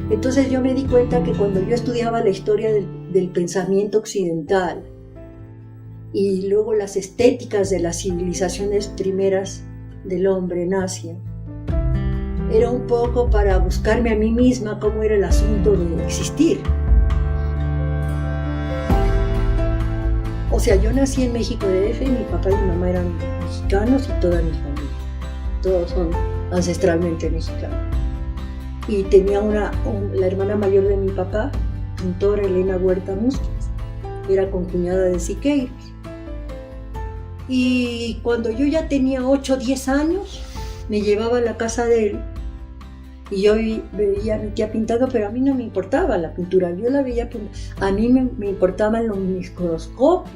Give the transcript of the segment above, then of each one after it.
Entonces yo me di cuenta que cuando yo estudiaba la historia del pensamiento occidental y luego las estéticas de las civilizaciones primeras del hombre en Asia, era un poco para buscarme a mí misma cómo era el asunto de existir. O sea, yo nací en México DF, mi papá y mi mamá eran mexicanos y toda mi familia. Todos son ancestralmente mexicanos. Y tenía la hermana mayor de mi papá, pintora Elena Huerta Musquiz, era concuñada de Siqueiros. Y cuando yo ya tenía 8 o 10 años, me llevaba a la casa de él y yo veía a mi tía pintando, pero a mí no me importaba la pintura, yo la veía, a mí me importaban los microscopios,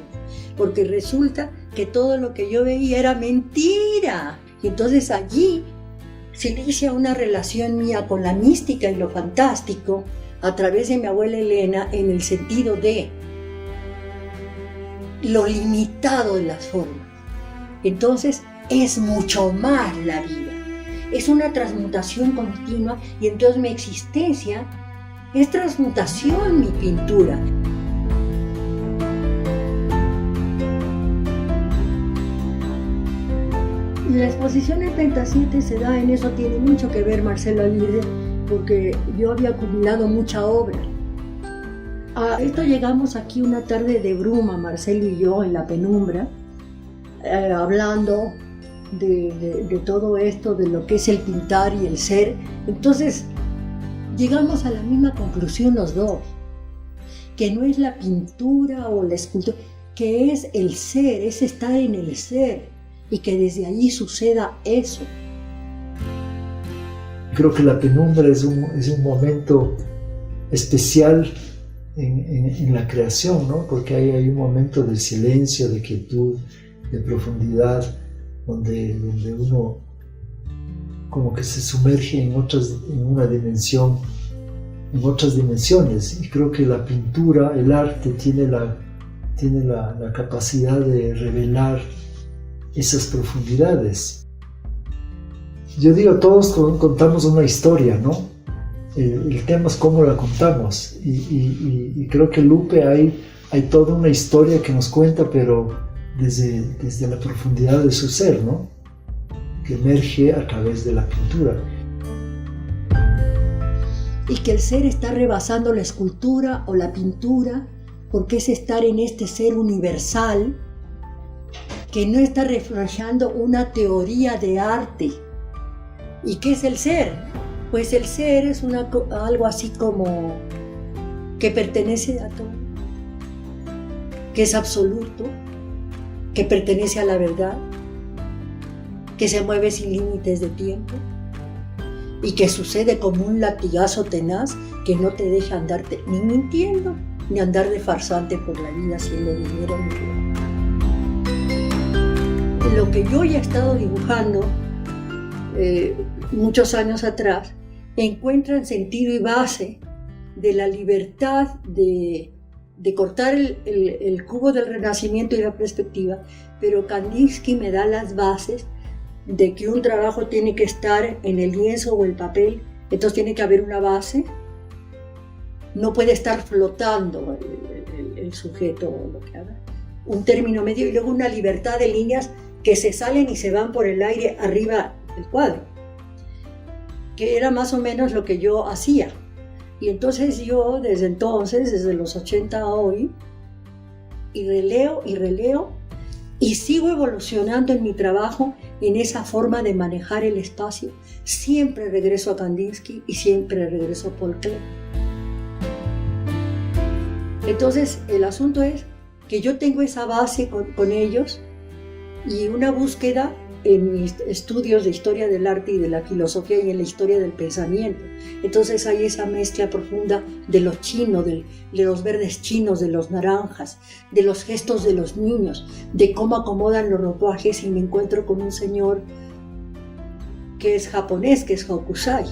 porque resulta que todo lo que yo veía era mentira. Y entonces allí se inicia una relación mía con la mística y lo fantástico a través de mi abuela Elena, en el sentido de lo limitado de las formas. Entonces es mucho más la vida, es una transmutación continua, y entonces mi existencia es transmutación, mi pintura. La exposición en 37 se da, en eso tiene mucho que ver Marcelo Aguirre, porque yo había acumulado mucha obra. A esto llegamos aquí una tarde de bruma, Marcelo y yo, en la penumbra, hablando de todo esto, de lo que es el pintar y el ser. Entonces llegamos a la misma conclusión los dos, que no es la pintura o la escultura, que es el ser, es estar en el ser, y que desde allí suceda eso. Creo que la penumbra es un momento especial en la creación, ¿no? Porque hay un momento de silencio, de quietud, de profundidad, donde uno como que se sumerge en una dimensión, en otras dimensiones. Y creo que la pintura, el arte, tiene la capacidad de revelar esas profundidades. Yo digo, todos contamos una historia, ¿no? El tema es cómo la contamos, y creo que Lupe hay toda una historia que nos cuenta, pero desde la profundidad de su ser, ¿no? Que emerge a través de la pintura. Y que el ser está rebasando la escultura o la pintura, porque es estar en este ser universal que no está reflejando una teoría de arte. ¿Y qué es el ser? Pues el ser es algo así como que pertenece a todo, que es absoluto, que pertenece a la verdad, que se mueve sin límites de tiempo y que sucede como un latigazo tenaz que no te deja andarte ni mintiendo ni andar de farsante por la vida haciendo dinero ni nada. Lo que yo ya he estado dibujando muchos años atrás encuentran sentido y base de la libertad de cortar el cubo del Renacimiento y la perspectiva, pero Kandinsky me da las bases de que un trabajo tiene que estar en el lienzo o el papel, entonces tiene que haber una base, no puede estar flotando el sujeto o lo que haga, un término medio y luego una libertad de líneas que se salen y se van por el aire arriba del cuadro, que era más o menos lo que yo hacía. Y entonces yo desde los 80 a hoy, y releo y sigo evolucionando en mi trabajo en esa forma de manejar el espacio. Siempre regreso a Kandinsky y siempre regreso a Paul Klee. Entonces el asunto es que yo tengo esa base con ellos y una búsqueda en mis estudios de historia del arte y de la filosofía y en la historia del pensamiento. Entonces hay esa mezcla profunda de lo chino, de los verdes chinos, de los naranjas, de los gestos de los niños, de cómo acomodan los ropajes, y me encuentro con un señor que es japonés, que es Hokusai.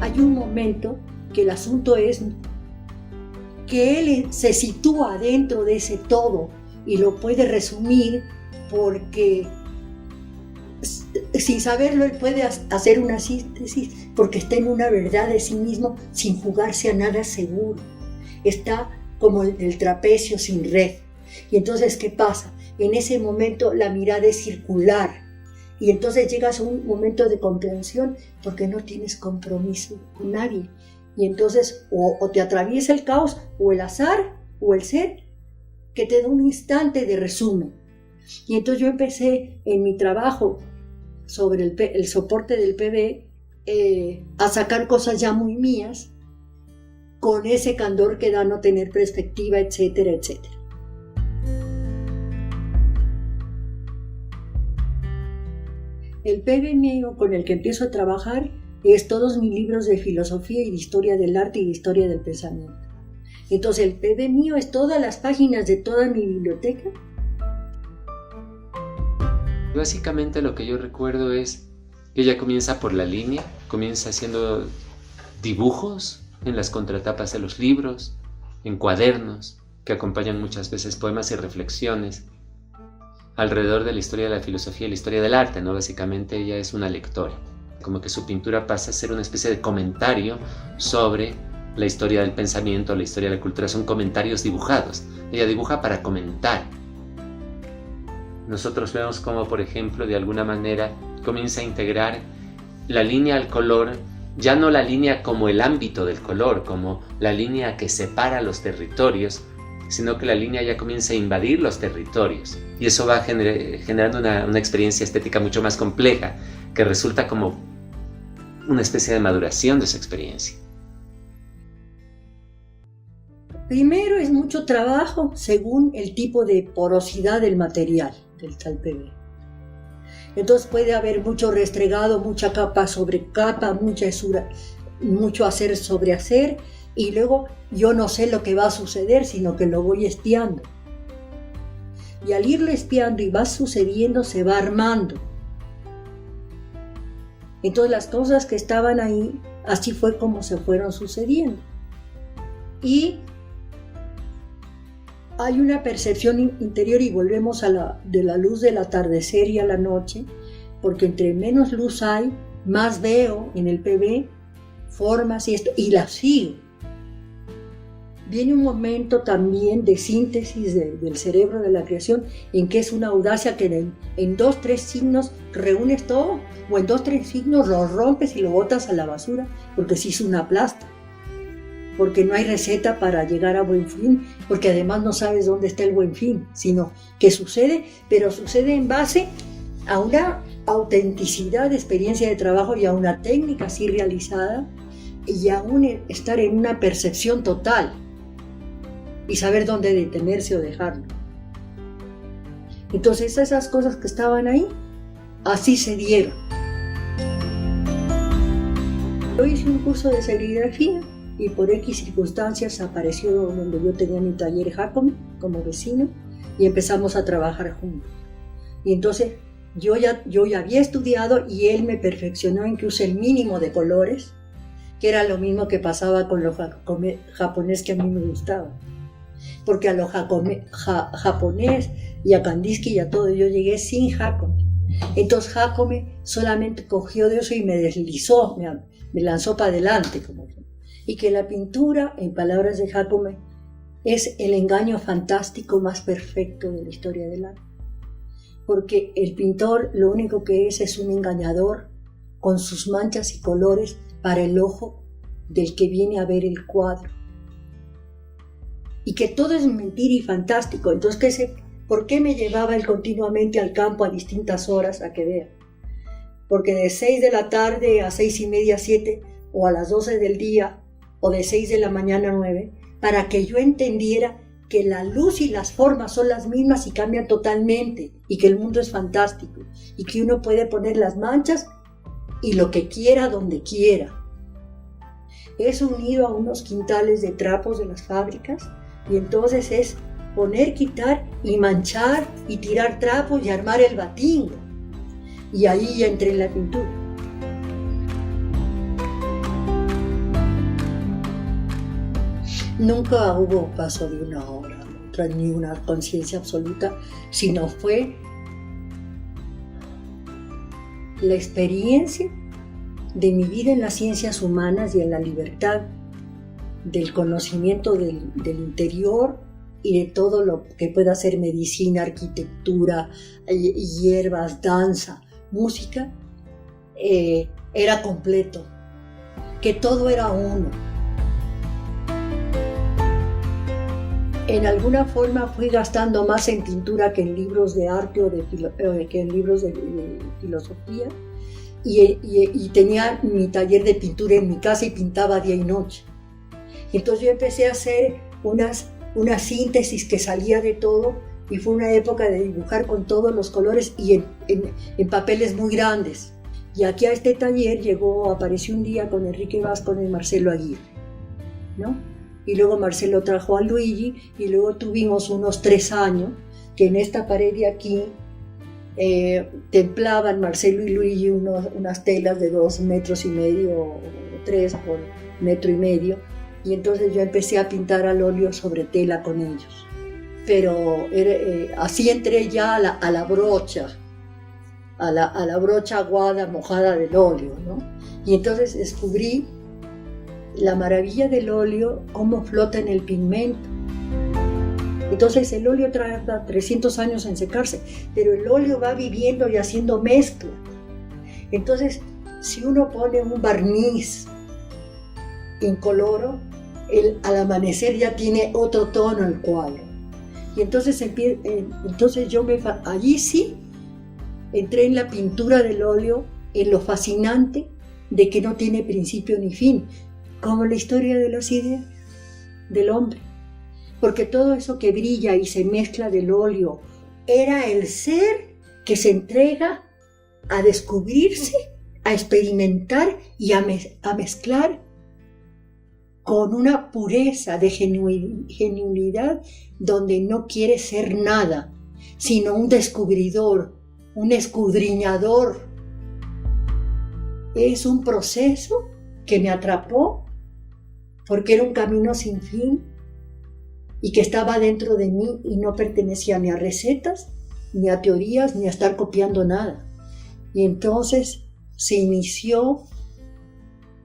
Hay un momento que el asunto es que él se sitúa dentro de ese todo y lo puede resumir porque sin saberlo, él puede hacer una síntesis porque está en una verdad de sí mismo sin jugarse a nada seguro. Está como el trapecio sin red. Y entonces, ¿qué pasa? En ese momento la mirada es circular. Y entonces llegas a un momento de comprensión porque no tienes compromiso con nadie. Y entonces o te atraviesa el caos o el azar o el ser que te da un instante de resumen. Y entonces yo empecé en mi trabajo sobre el soporte del PB a sacar cosas ya muy mías con ese candor que da no tener perspectiva, etcétera, etcétera. El PB mío con el que empiezo a trabajar es todos mis libros de filosofía y de historia del arte y de historia del pensamiento. Entonces el PB mío es todas las páginas de toda mi biblioteca. Básicamente lo que yo recuerdo es que ella comienza por la línea, comienza haciendo dibujos en las contratapas de los libros, en cuadernos que acompañan muchas veces poemas y reflexiones alrededor de la historia de la filosofía y la historia del arte, ¿no? Básicamente ella es una lectora, como que su pintura pasa a ser una especie de comentario sobre la historia del pensamiento, la historia de la cultura, son comentarios dibujados. Ella dibuja para comentar. Nosotros vemos como, por ejemplo, de alguna manera comienza a integrar la línea al color, ya no la línea como el ámbito del color, como la línea que separa los territorios, sino que la línea ya comienza a invadir los territorios. Y eso va generando una experiencia estética mucho más compleja, que resulta como una especie de maduración de esa experiencia. Primero es mucho trabajo según el tipo de porosidad del material del tal PB. Entonces puede haber mucho restregado, mucha capa sobre capa, mucho hacer sobre hacer, y luego yo no sé lo que va a suceder, sino que lo voy espiando. Y al irlo espiando y va sucediendo, se va armando. Entonces las cosas que estaban ahí, así fue como se fueron sucediendo. Y hay una percepción interior, y volvemos de la luz del atardecer y a la noche, porque entre menos luz hay, más veo en el PB formas y las sigo. Viene un momento también de síntesis del cerebro de la creación, en que es una audacia que en 2, 3 signos reúnes todo, o en 2, 3 signos lo rompes y lo botas a la basura, porque se hizo una plasta. Porque no hay receta para llegar a buen fin, porque además no sabes dónde está el buen fin, sino que sucede, pero sucede en base a una autenticidad de experiencia de trabajo y a una técnica así realizada, y a estar en una percepción total y saber dónde detenerse o dejarlo. Entonces esas cosas que estaban ahí, así se dieron. Yo hice un curso de serigrafía y por X circunstancias apareció donde yo tenía mi taller Jacome como vecino y empezamos a trabajar juntos. Y entonces yo ya había estudiado y él me perfeccionó en que use el mínimo de colores, que era lo mismo que pasaba con lo japonés que a mí me gustaba. Porque a lo japonés y a Kandinsky y a todo yo llegué sin Jacome. Entonces Jacome solamente cogió de eso y me deslizó, me lanzó para adelante. Y que la pintura, en palabras de Jacome, es el engaño fantástico más perfecto de la historia del arte. Porque el pintor lo único que es un engañador con sus manchas y colores para el ojo del que viene a ver el cuadro. Y que todo es mentira y fantástico. Entonces, ¿por qué me llevaba él continuamente al campo a distintas horas a que vea? Porque de 6 de la tarde a 6:30, 7, o a las 12 del día, o de 6 de la mañana a 9, para que yo entendiera que la luz y las formas son las mismas y cambian totalmente, y que el mundo es fantástico, y que uno puede poner las manchas y lo que quiera donde quiera. Es unido a unos quintales de trapos de las fábricas, y entonces es poner, quitar y manchar y tirar trapos y armar el batingo. Y ahí ya entré en la pintura. Nunca hubo paso de una obra a otra, ni una conciencia absoluta, sino fue la experiencia de mi vida en las ciencias humanas y en la libertad del conocimiento del interior y de todo lo que pueda ser medicina, arquitectura, hierbas, danza, música, era completo, que todo era uno. En alguna forma fui gastando más en pintura que en libros de arte o que en libros de filosofía, y tenía mi taller de pintura en mi casa y pintaba día y noche. Entonces yo empecé a hacer una síntesis que salía de todo, y fue una época de dibujar con todos los colores y en papeles muy grandes. Y aquí a este taller apareció un día con Enrique Vascon y Marcelo Aguirre, ¿no? Y luego Marcelo trajo a Luigi, y luego tuvimos unos 3 años que en esta pared de aquí templaban Marcelo y Luigi unas telas de 2,5 metros o 3 por 1,5 metros, y entonces yo empecé a pintar al óleo sobre tela con ellos. Pero así entré ya a la brocha, a la brocha aguada, mojada del óleo, ¿no? Y entonces descubrí la maravilla del óleo, cómo flota en el pigmento. Entonces el óleo tarda 300 años en secarse, pero el óleo va viviendo y haciendo mezcla. Entonces, si uno pone un barniz incoloro, al amanecer ya tiene otro tono el cuadro. Y entonces allí sí entré en la pintura del óleo, en lo fascinante de que no tiene principio ni fin, como la historia de las ideas del hombre. Porque todo eso que brilla y se mezcla del óleo era el ser que se entrega a descubrirse, a experimentar y a mezclar con una pureza de genuinidad, donde no quiere ser nada, sino un descubridor, un escudriñador. Es un proceso que me atrapó porque era un camino sin fin y que estaba dentro de mí y no pertenecía ni a recetas, ni a teorías, ni a estar copiando nada. Y entonces se inició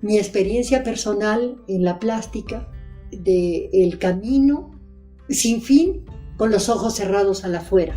mi experiencia personal en la plástica del camino sin fin, con los ojos cerrados a la afuera.